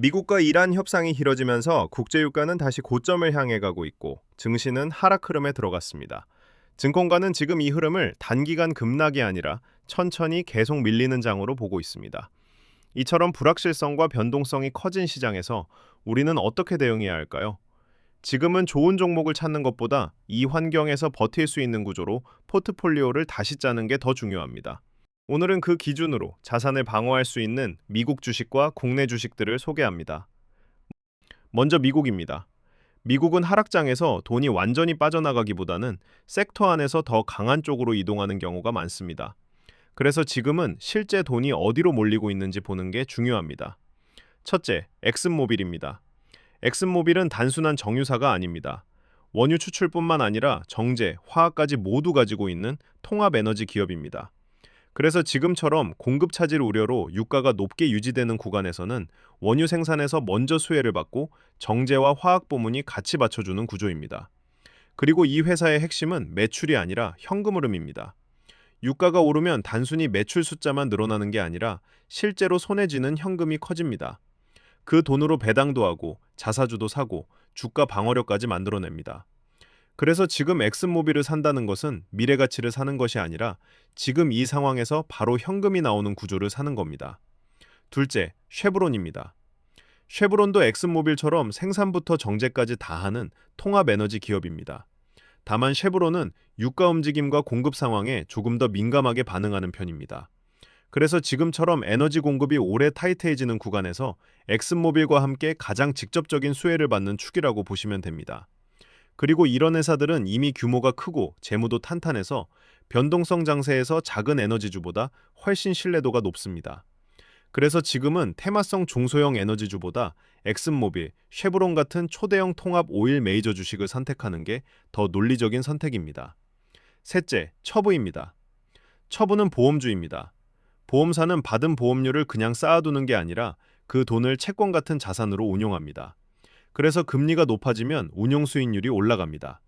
미국과 이란 협상이 길어지면서 국제유가는 다시 고점을 향해 가고 있고 증시는 하락 흐름에 들어갔습니다. 증권가는 지금 이 흐름을 단기간 급락이 아니라 천천히 계속 밀리는 장으로 보고 있습니다. 이처럼 불확실성과 변동성이 커진 시장에서 우리는 어떻게 대응해야 할까요? 지금은 좋은 종목을 찾는 것보다 이 환경에서 버틸 수 있는 구조로 포트폴리오를 다시 짜는 게 더 중요합니다. 오늘은 그 기준으로 자산을 방어할 수 있는 미국 주식과 국내 주식들을 소개합니다. 먼저 미국입니다. 미국은 하락장에서 돈이 완전히 빠져나가기보다는 섹터 안에서 더 강한 쪽으로 이동하는 경우가 많습니다. 그래서 지금은 실제 돈이 어디로 몰리고 있는지 보는 게 중요합니다. 첫째, 엑슨모빌입니다. 엑슨모빌은 단순한 정유사가 아닙니다. 원유 추출뿐만 아니라 정제, 화학까지 모두 가지고 있는 통합 에너지 기업입니다. 그래서 지금처럼 공급 차질 우려로 유가가 높게 유지되는 구간에서는 원유 생산에서 먼저 수혜를 받고 정제와 화학 부문이 같이 받쳐주는 구조입니다. 그리고 이 회사의 핵심은 매출이 아니라 현금 흐름입니다. 유가가 오르면 단순히 매출 숫자만 늘어나는 게 아니라 실제로 손에 쥐는 현금이 커집니다. 그 돈으로 배당도 하고 자사주도 사고 주가 방어력까지 만들어냅니다. 그래서 지금 엑슨모빌을 산다는 것은 미래 가치를 사는 것이 아니라 지금 이 상황에서 바로 현금이 나오는 구조를 사는 겁니다. 둘째, 쉐브론입니다. 쉐브론도 엑슨모빌처럼 생산부터 정제까지 다 하는 통합 에너지 기업입니다. 다만 쉐브론은 유가 움직임과 공급 상황에 조금 더 민감하게 반응하는 편입니다. 그래서 지금처럼 에너지 공급이 오래 타이트해지는 구간에서 엑슨모빌과 함께 가장 직접적인 수혜를 받는 축이라고 보시면 됩니다. 그리고 이런 회사들은 이미 규모가 크고 재무도 탄탄해서 변동성 장세에서 작은 에너지주보다 훨씬 신뢰도가 높습니다. 그래서 지금은 테마성 중소형 에너지주보다 엑슨모빌, 쉐브론 같은 초대형 통합 오일 메이저 주식을 선택하는 게 더 논리적인 선택입니다. 셋째, 처부입니다. 처부는 보험주입니다. 보험사는 받은 보험료를 그냥 쌓아두는 게 아니라 그 돈을 채권 같은 자산으로 운용합니다. 그래서 금리가 높아지면 운용 수익률이 올라갑니다.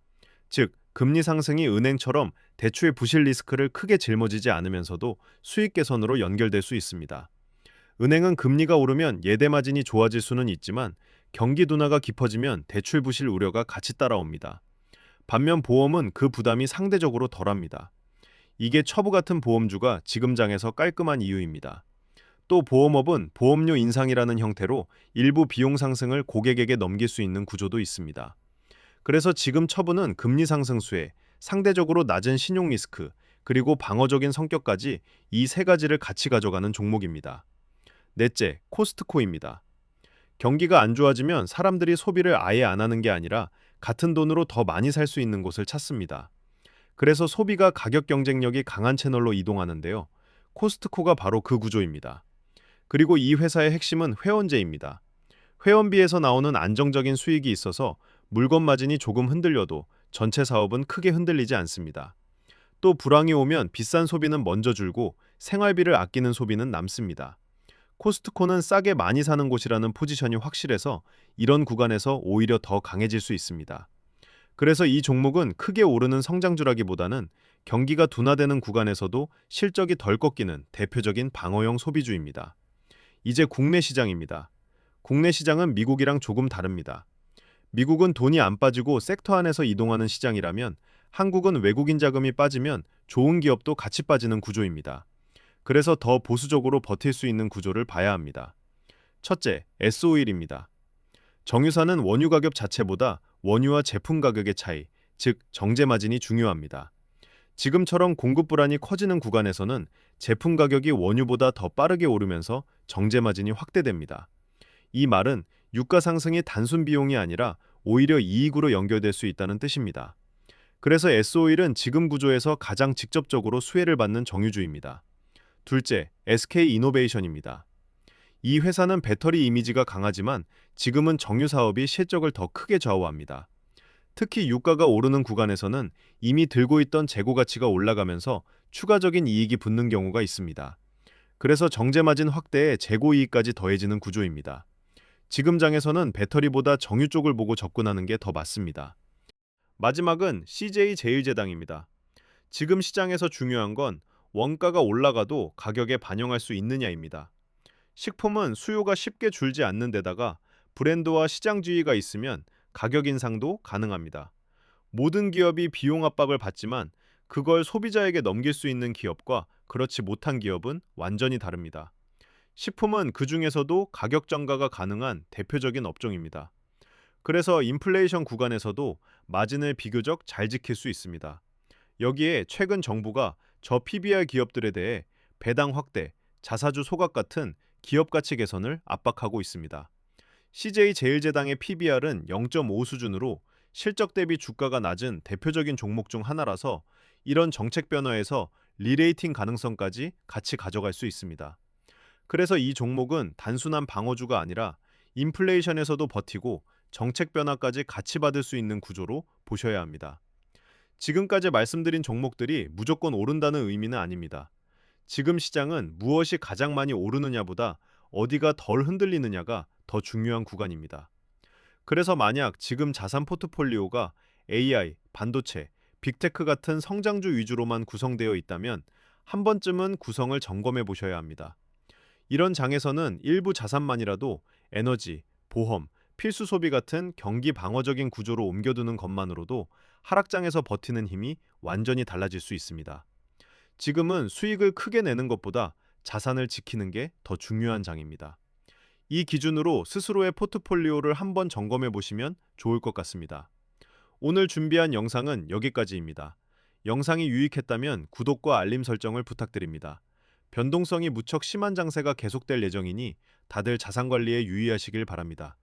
즉, 금리 상승이 은행처럼 대출 부실 리스크를 크게 짊어지지 않으면서도 수익 개선으로 연결될 수 있습니다. 은행은 금리가 오르면 예대 마진이 좋아질 수는 있지만 경기 둔화가 깊어지면 대출 부실 우려가 같이 따라옵니다. 반면 보험은 그 부담이 상대적으로 덜합니다. 이게 처부 같은 보험주가 지금 장에서 깔끔한 이유입니다. 또 보험업은 보험료 인상이라는 형태로 일부 비용 상승을 고객에게 넘길 수 있는 구조도 있습니다. 그래서 지금 처분은 금리 상승 수혜, 상대적으로 낮은 신용 리스크, 그리고 방어적인 성격까지 이 세 가지를 같이 가져가는 종목입니다. 넷째, 코스트코입니다. 경기가 안 좋아지면 사람들이 소비를 아예 안 하는 게 아니라 같은 돈으로 더 많이 살 수 있는 곳을 찾습니다. 그래서 소비가 가격 경쟁력이 강한 채널로 이동하는데요. 코스트코가 바로 그 구조입니다. 그리고 이 회사의 핵심은 회원제입니다. 회원비에서 나오는 안정적인 수익이 있어서 물건 마진이 조금 흔들려도 전체 사업은 크게 흔들리지 않습니다. 또 불황이 오면 비싼 소비는 먼저 줄고 생활비를 아끼는 소비는 남습니다. 코스트코는 싸게 많이 사는 곳이라는 포지션이 확실해서 이런 구간에서 오히려 더 강해질 수 있습니다. 그래서 이 종목은 크게 오르는 성장주라기보다는 경기가 둔화되는 구간에서도 실적이 덜 꺾이는 대표적인 방어형 소비주입니다. 이제 국내 시장입니다. 국내 시장은 미국이랑 조금 다릅니다. 미국은 돈이 안 빠지고 섹터 안에서 이동하는 시장이라면 한국은 외국인 자금이 빠지면 좋은 기업도 같이 빠지는 구조입니다. 그래서 더 보수적으로 버틸 수 있는 구조를 봐야 합니다. 첫째, S오일입니다. 정유사는 원유 가격 자체보다 원유와 제품 가격의 차이, 즉 정제 마진이 중요합니다. 지금처럼 공급 불안이 커지는 구간에서는 제품 가격이 원유보다 더 빠르게 오르면서 정제 마진이 확대됩니다. 이 말은 유가 상승이 단순 비용이 아니라 오히려 이익으로 연결될 수 있다는 뜻입니다. 그래서 S오일은 지금 구조에서 가장 직접적으로 수혜를 받는 정유주입니다. 둘째, SK이노베이션입니다. 이 회사는 배터리 이미지가 강하지만 지금은 정유 사업이 실적을 더 크게 좌우합니다. 특히 유가가 오르는 구간에서는 이미 들고 있던 재고 가치가 올라가면서 추가적인 이익이 붙는 경우가 있습니다. 그래서 정제 마진 확대에 재고 이익까지 더해지는 구조입니다. 지금 장에서는 배터리보다 정유 쪽을 보고 접근하는 게 더 맞습니다. 마지막은 CJ제일제당입니다. 지금 시장에서 중요한 건 원가가 올라가도 가격에 반영할 수 있느냐입니다. 식품은 수요가 쉽게 줄지 않는 데다가 브랜드와 시장주의가 있으면 가격 인상도 가능합니다. 모든 기업이 비용 압박을 받지만 그걸 소비자에게 넘길 수 있는 기업과 그렇지 못한 기업은 완전히 다릅니다. 식품은 그 중에서도 가격 정가가 가능한 대표적인 업종입니다. 그래서 인플레이션 구간에서도 마진을 비교적 잘 지킬 수 있습니다. 여기에 최근 정부가 저PBR 기업들에 대해 배당 확대, 자사주 소각 같은 기업 가치 개선을 압박하고 있습니다. CJ제일제당의 PBR은 0.5 수준으로 실적 대비 주가가 낮은 대표적인 종목 중 하나라서 이런 정책 변화에서 리레이팅 가능성까지 같이 가져갈 수 있습니다. 그래서 이 종목은 단순한 방어주가 아니라 인플레이션에서도 버티고 정책 변화까지 같이 받을 수 있는 구조로 보셔야 합니다. 지금까지 말씀드린 종목들이 무조건 오른다는 의미는 아닙니다. 지금 시장은 무엇이 가장 많이 오르느냐보다 어디가 덜 흔들리느냐가 더 중요한 구간입니다. 그래서 만약 지금 자산 포트폴리오가 AI, 반도체, 빅테크 같은 성장주 위주로만 구성되어 있다면 한 번쯤은 구성을 점검해 보셔야 합니다. 이런 장에서는 일부 자산만이라도 에너지, 보험, 필수 소비 같은 경기 방어적인 구조로 옮겨두는 것만으로도 하락장에서 버티는 힘이 완전히 달라질 수 있습니다. 지금은 수익을 크게 내는 것보다 자산을 지키는 게 더 중요한 장입니다. 이 기준으로 스스로의 포트폴리오를 한번 점검해 보시면 좋을 것 같습니다. 오늘 준비한 영상은 여기까지입니다. 영상이 유익했다면 구독과 알림 설정을 부탁드립니다. 변동성이 무척 심한 장세가 계속될 예정이니 다들 자산 관리에 유의하시길 바랍니다.